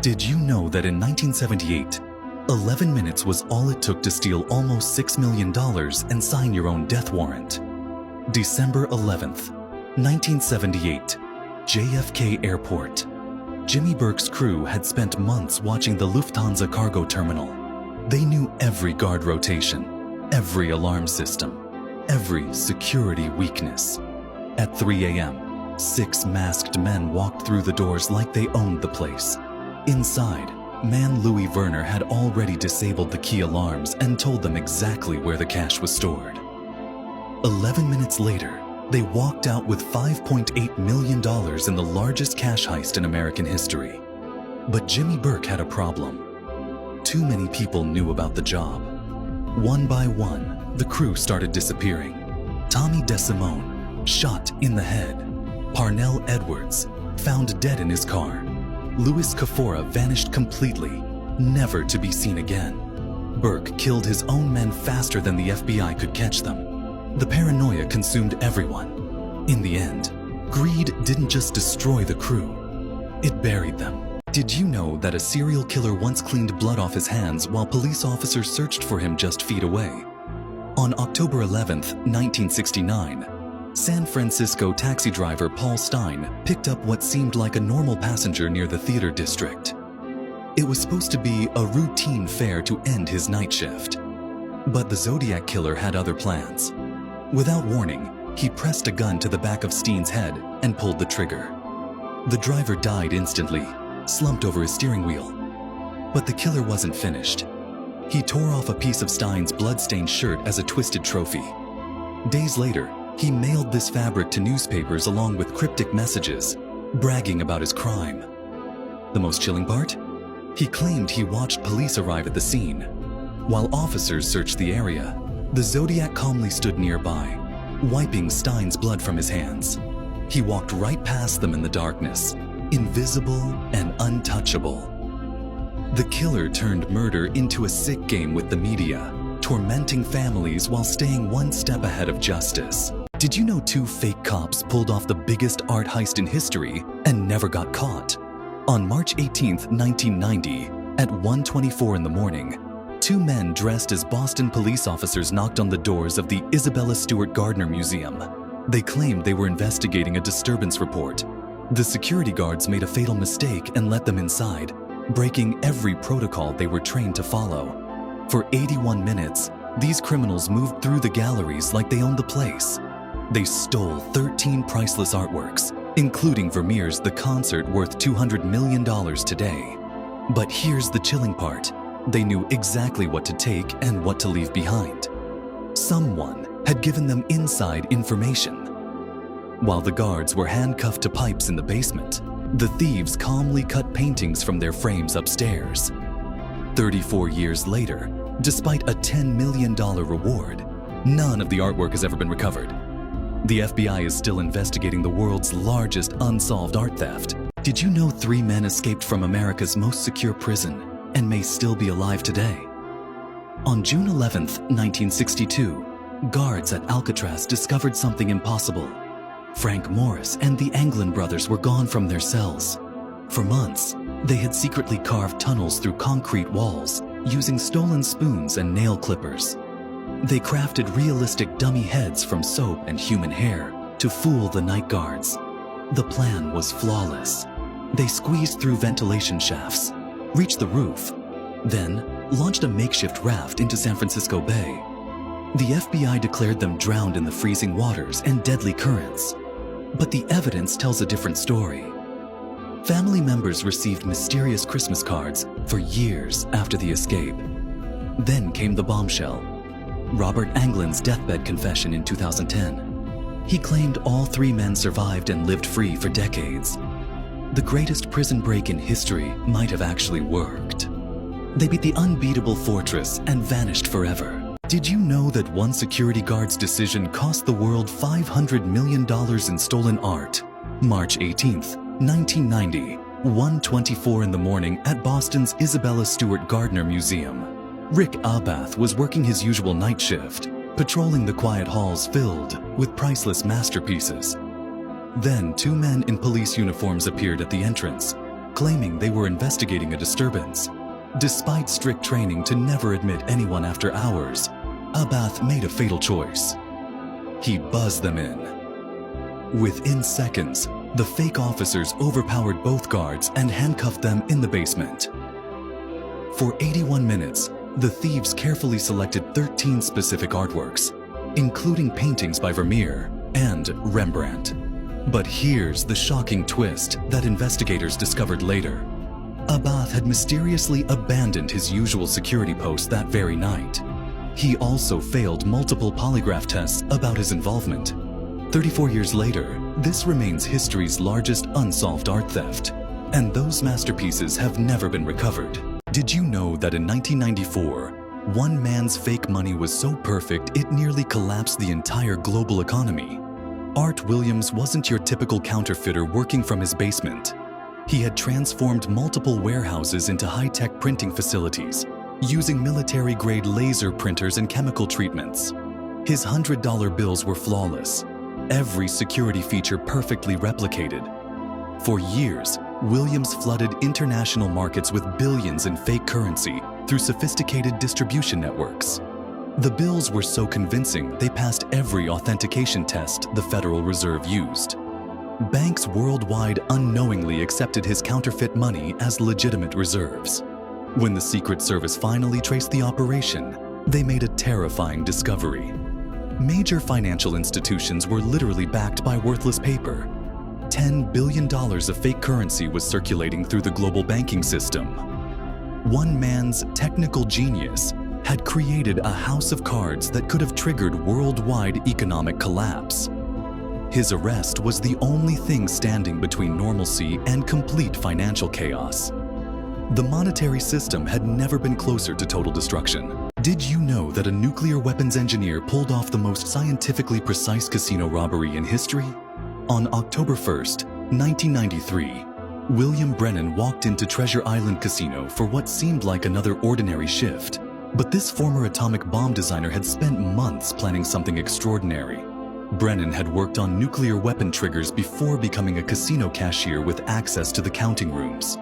Did you know that in 1978, 11 minutes was all it took to steal almost $6 million and sign your own death warrant? December 11th, 1978, JFK Airport. Jimmy Burke's crew had spent months watching the Lufthansa cargo terminal. They knew every guard rotation, every alarm system, every security weakness. At 3 a.m., 6 masked men walked through the doors like they owned the place. Inside, man Louis Werner had already disabled the key alarms and told them exactly where the cash was stored. 11 minutes later, they walked out with $5.8 million in the largest cash heist in American history. But Jimmy Burke had a problem. Too many people knew about the job. One by one, the crew started disappearing. Tommy DeSimone, shot in the head. Parnell Edwards, found dead in his car. Louis Kafora vanished completely, never to be seen again. Burke killed his own men faster than the FBI could catch them. The paranoia consumed everyone. In the end, greed didn't just destroy the crew, it buried them. Did you know that a serial killer once cleaned blood off his hands while police officers searched for him just feet away? On October 11th, 1969, San Francisco taxi driver Paul Stein picked up what seemed like a normal passenger near the theater district. It was supposed to be a routine fare to end his night shift. But the Zodiac killer had other plans. Without warning, he pressed a gun to the back of Stein's head and pulled the trigger. The driver died instantly, slumped over his steering wheel. But the killer wasn't finished. He tore off a piece of Stein's blood-stained shirt as a twisted trophy. Days later, he mailed this fabric to newspapers along with cryptic messages, bragging about his crime. The most chilling part? He claimed he watched police arrive at the scene. While officers searched the area, the Zodiac calmly stood nearby, wiping Stein's blood from his hands. He walked right past them in the darkness, invisible and untouchable. The killer turned murder into a sick game with the media, tormenting families while staying one step ahead of justice. Did you know 2 fake cops pulled off the biggest art heist in history and never got caught? On March 18th, 1990, at 1:24 in the morning, 2 men dressed as Boston police officers knocked on the doors of the Isabella Stewart Gardner Museum. They claimed they were investigating a disturbance report. The security guards made a fatal mistake and let them inside, breaking every protocol they were trained to follow. For 81 minutes, these criminals moved through the galleries like they owned the place. They stole 13 priceless artworks, including Vermeer's The Concert, worth $200 million today. But here's the chilling part. They knew exactly what to take and what to leave behind. Someone had given them inside information. While the guards were handcuffed to pipes in the basement, the thieves calmly cut paintings from their frames upstairs. 34 years later, despite a $10 million reward, none of the artwork has ever been recovered. The FBI is still investigating the world's largest unsolved art theft. Did you know 3 men escaped from America's most secure prison and may still be alive today? On June 11th, 1962, guards at Alcatraz discovered something impossible. Frank Morris and the Anglin brothers were gone from their cells. For months, they had secretly carved tunnels through concrete walls using stolen spoons and nail clippers. They crafted realistic dummy heads from soap and human hair to fool the night guards. The plan was flawless. They squeezed through ventilation shafts, reached the roof, then launched a makeshift raft into San Francisco Bay. The FBI declared them drowned in the freezing waters and deadly currents. But the evidence tells a different story. Family members received mysterious Christmas cards for years after the escape. Then came the bombshell. Robert Anglin's deathbed confession in 2010. He claimed all 3 men survived and lived free for decades. The greatest prison break in history might have actually worked. They beat the unbeatable fortress and vanished forever. Did you know that one security guard's decision cost the world $500 million in stolen art? March 18th, 1990, 1:24 in the morning at Boston's Isabella Stewart Gardner Museum. Rick Abath was working his usual night shift, patrolling the quiet halls filled with priceless masterpieces. Then 2 men in police uniforms appeared at the entrance. claiming they were investigating a disturbance. Despite strict training to never admit anyone after hours, Abath made a fatal choice. He buzzed them in. Within seconds, the fake officers overpowered both guards and handcuffed them in the basement. For 81 minutes, the thieves carefully selected 13 specific artworks, including paintings by Vermeer and Rembrandt. But here's the shocking twist that investigators discovered later. Abath had mysteriously abandoned his usual security post that very night. He also failed multiple polygraph tests about his involvement. 34 years later, this remains history's largest unsolved art theft, and those masterpieces have never been recovered. Did you know that in 1994, one man's fake money was so perfect it nearly collapsed the entire global economy? Art Williams wasn't your typical counterfeiter working from his basement. He had transformed multiple warehouses into high-tech printing facilities, using military-grade laser printers and chemical treatments. His $100 bills were flawless, every security feature perfectly replicated. For years, Williams flooded international markets with billions in fake currency through sophisticated distribution networks. The bills were so convincing they passed every authentication test the Federal Reserve used. Banks worldwide unknowingly accepted his counterfeit money as legitimate reserves. When the Secret Service finally traced the operation, they made a terrifying discovery. Major financial institutions were literally backed by worthless paper. $10 billion of fake currency was circulating through the global banking system. One man's technical genius had created a house of cards that could have triggered worldwide economic collapse. His arrest was the only thing standing between normalcy and complete financial chaos. The monetary system had never been closer to total destruction. Did you know that a nuclear weapons engineer pulled off the most scientifically precise casino robbery in history? On October 1st, 1993, William Brennan walked into Treasure Island Casino for what seemed like another ordinary shift. But this former atomic bomb designer had spent months planning something extraordinary. Brennan had worked on nuclear weapon triggers before becoming a casino cashier with access to the counting rooms.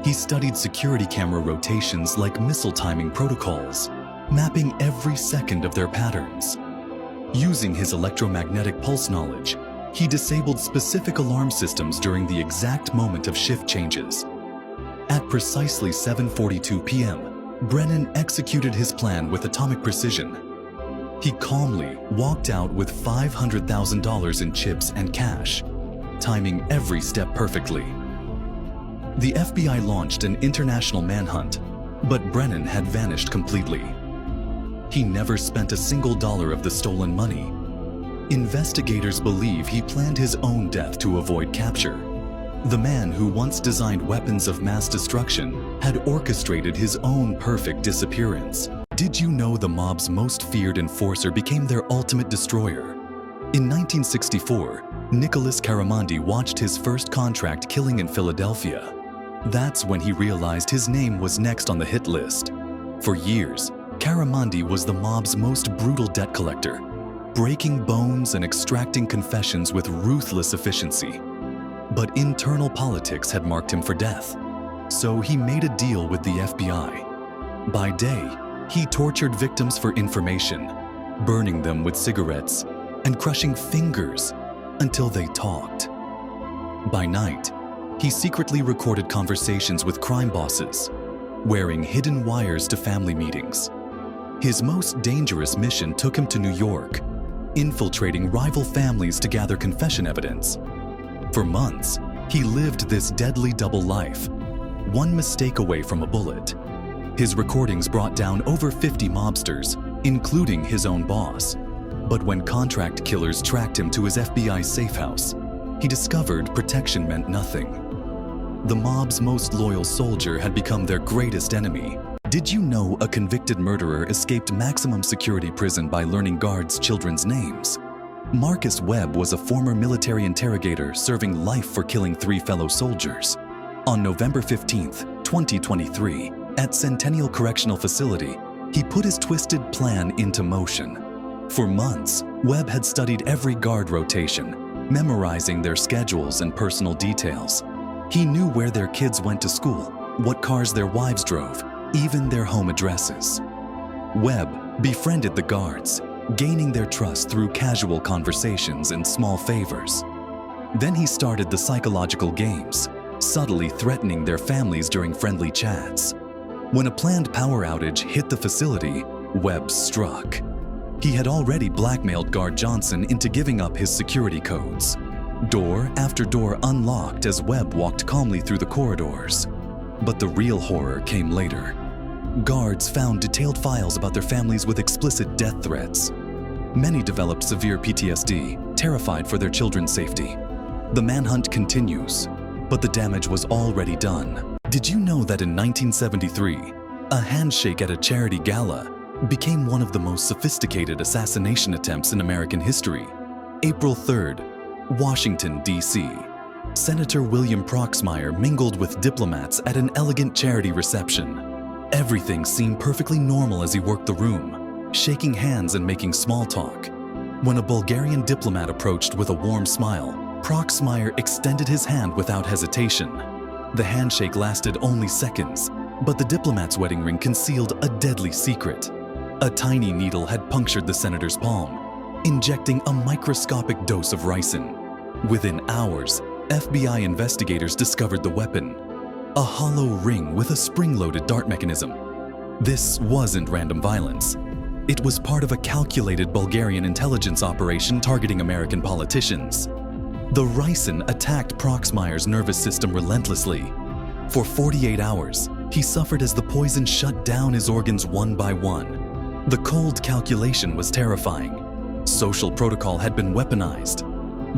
He studied security camera rotations like missile timing protocols, mapping every second of their patterns. Using his electromagnetic pulse knowledge, he disabled specific alarm systems during the exact moment of shift changes. At precisely 7:42 p.m., Brennan executed his plan with atomic precision. He calmly walked out with $500,000 in chips and cash, timing every step perfectly. The FBI launched an international manhunt, but Brennan had vanished completely. He never spent a single dollar of the stolen money. Investigators believe he planned his own death to avoid capture. The man who once designed weapons of mass destruction had orchestrated his own perfect disappearance. Did you know the mob's most feared enforcer became their ultimate destroyer? In 1964, Nicholas Caramandi watched his first contract killing in Philadelphia. That's when he realized his name was next on the hit list. For years, Caramandi was the mob's most brutal debt collector, breaking bones and extracting confessions with ruthless efficiency. But internal politics had marked him for death, so he made a deal with the FBI. By day, he tortured victims for information, burning them with cigarettes and crushing fingers until they talked. By night, he secretly recorded conversations with crime bosses, wearing hidden wires to family meetings. His most dangerous mission took him to New York, infiltrating rival families to gather confession evidence. For months, he lived this deadly double life, one mistake away from a bullet. His recordings brought down over 50 mobsters, including his own boss. But when contract killers tracked him to his FBI safe house, he discovered protection meant nothing. The mob's most loyal soldier had become their greatest enemy. Did you know a convicted murderer escaped maximum security prison by learning guards' children's names? Marcus Webb was a former military interrogator serving life for killing 3 fellow soldiers. On November 15, 2023, at Centennial Correctional Facility, he put his twisted plan into motion. For months, Webb had studied every guard rotation, memorizing their schedules and personal details. He knew where their kids went to school, what cars their wives drove, even their home addresses. Webb befriended the guards, gaining their trust through casual conversations and small favors. Then he started the psychological games, subtly threatening their families during friendly chats. When a planned power outage hit the facility, Webb struck. He had already blackmailed Guard Johnson into giving up his security codes. Door after door unlocked as Webb walked calmly through the corridors. But the real horror came later. Guards found detailed files about their families with explicit death threats. Many developed severe PTSD, terrified for their children's safety. The manhunt continues, but the damage was already done. Did you know that in 1973, a handshake at a charity gala became one of the most sophisticated assassination attempts in American history? April 3rd, Washington, D.C. Senator William Proxmire mingled with diplomats at an elegant charity reception. Everything seemed perfectly normal as he worked the room, shaking hands and making small talk. When a Bulgarian diplomat approached with a warm smile, Proxmire extended his hand without hesitation. The handshake lasted only seconds, but the diplomat's wedding ring concealed a deadly secret. A tiny needle had punctured the senator's palm, injecting a microscopic dose of ricin. Within hours, FBI investigators discovered the weapon, a hollow ring with a spring-loaded dart mechanism. This wasn't random violence. It was part of a calculated Bulgarian intelligence operation targeting American politicians. The ricin attacked Proxmire's nervous system relentlessly. For 48 hours, he suffered as the poison shut down his organs one by one. The cold calculation was terrifying. Social protocol had been weaponized.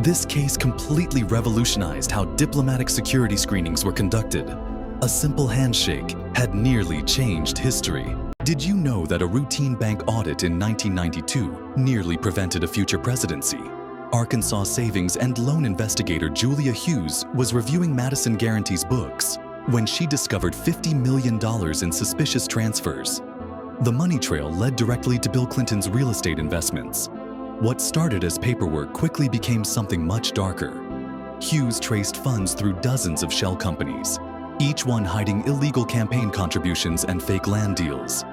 This case completely revolutionized how diplomatic security screenings were conducted. A simple handshake had nearly changed history. Did you know that a routine bank audit in 1992 nearly prevented a future presidency? Arkansas savings and loan investigator Julia Hughes was reviewing Madison Guaranty's books when she discovered $50 million in suspicious transfers. The money trail led directly to Bill Clinton's real estate investments. What started as paperwork quickly became something much darker. Hughes traced funds through dozens of shell companies, each one hiding illegal campaign contributions and fake land deals.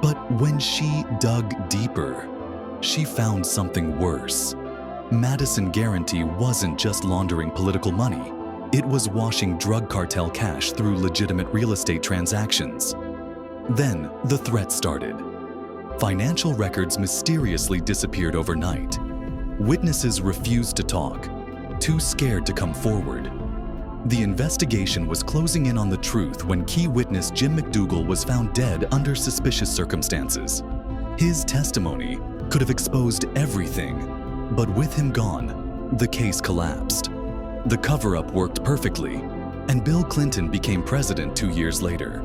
But when she dug deeper, she found something worse. Madison Guaranty wasn't just laundering political money. It was washing drug cartel cash through legitimate real estate transactions. Then the threat started. Financial records mysteriously disappeared overnight. Witnesses refused to talk, too scared to come forward. The investigation was closing in on the truth when key witness Jim McDougal was found dead under suspicious circumstances. His testimony could have exposed everything, but with him gone, the case collapsed. The cover-up worked perfectly, and Bill Clinton became president 2 years later.